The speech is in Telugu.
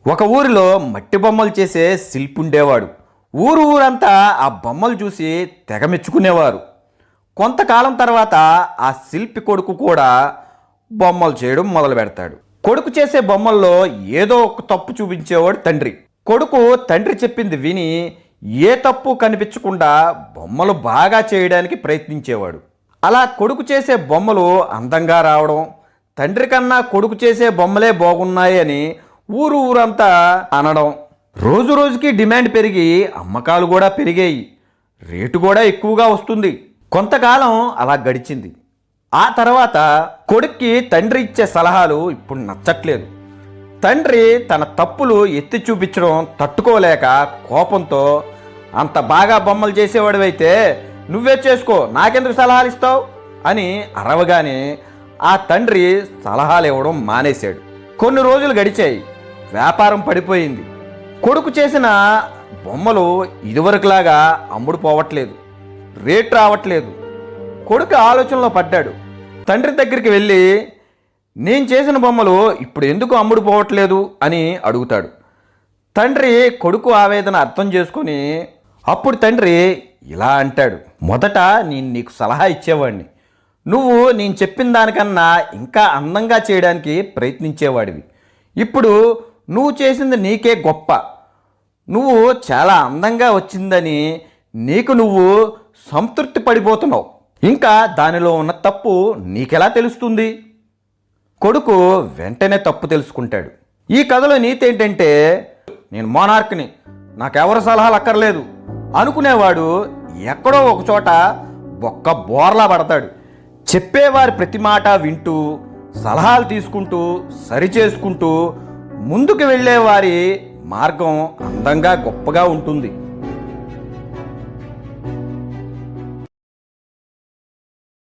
ఒక ఊరిలో మట్టి బొమ్మలు చేసే శిల్పి ఉండేవాడు. ఊరంతా ఆ బొమ్మలు చూసి తెగ మెచ్చుకునేవారు. కొంతకాలం తర్వాత ఆ శిల్పి కొడుకు కూడా బొమ్మలు చేయడం మొదలు పెడతాడు. కొడుకు చేసే బొమ్మల్లో ఏదో ఒక తప్పు చూపించేవాడు తండ్రి. కొడుకు తండ్రి చెప్పింది విని ఏ తప్పు కనిపించకుండా బొమ్మలు బాగా చేయడానికి ప్రయత్నించేవాడు. అలా కొడుకు చేసే బొమ్మలు అందంగా రావడం, తండ్రి కన్నా కొడుకు చేసే బొమ్మలే బాగున్నాయి అని ఊరంతా అనడం, రోజు రోజుకి డిమాండ్ పెరిగి అమ్మకాలు కూడా పెరిగాయి. రేటు కూడా ఎక్కువగా వస్తుంది. కొంతకాలం అలా గడిచింది. ఆ తర్వాత కొడుక్కి తండ్రి ఇచ్చే సలహాలు ఇప్పుడు నచ్చట్లేదు. తండ్రి తన తప్పులు ఎత్తి చూపించడం తట్టుకోలేక కోపంతో, అంత బాగా బొమ్మలు చేసేవాడివైతే నువ్వే చేసుకో, నాకెందుకు సలహాలు ఇస్తావు అని అరవగానే ఆ తండ్రి సలహాలు ఇవ్వడం మానేశాడు. కొన్ని రోజులు గడిచాయి. వ్యాపారం పడిపోయింది. కొడుకు చేసిన బొమ్మలు ఇదివరకులాగా అమ్ముడు పోవట్లేదు, రేట్ రావట్లేదు. కొడుకు ఆలోచనలో పడ్డాడు. తండ్రి దగ్గరికి వెళ్ళి, నేను చేసిన బొమ్మలు ఇప్పుడు ఎందుకు అమ్ముడు పోవట్లేదు అని అడుగుతాడు. తండ్రి కొడుకు ఆవేదన అర్థం చేసుకొని అప్పుడు తండ్రి ఇలా అంటాడు, మొదట నేను నీకు సలహా ఇచ్చేవాడిని. నువ్వు నేను చెప్పిన దానికన్నా ఇంకా అందంగా చేయడానికి ప్రయత్నించేవాడివి. ఇప్పుడు నువ్వు చేసింది నీకే గొప్ప. నువ్వు చాలా అందంగా వచ్చిందని నీకు నువ్వు సంతృప్తి పడిపోతున్నావు. ఇంకా దానిలో ఉన్న తప్పు నీకెలా తెలుస్తుంది? కొడుకు వెంటనే తప్పు తెలుసుకుంటాడు. ఈ కథలో నీతి ఏంటంటే, నేను మోనార్క్ని, నాకెవరి సలహాలు అక్కర్లేదు అనుకునేవాడు ఎక్కడో ఒక చోట బొక్క బోర్లా పడతాడు. చెప్పేవారి ప్రతి మాట వింటూ, సలహాలు తీసుకుంటూ, సరిచేసుకుంటూ ముందుకు వెళ్ళేవారి మార్గం అందంగా గొప్పగా ఉంటుంది.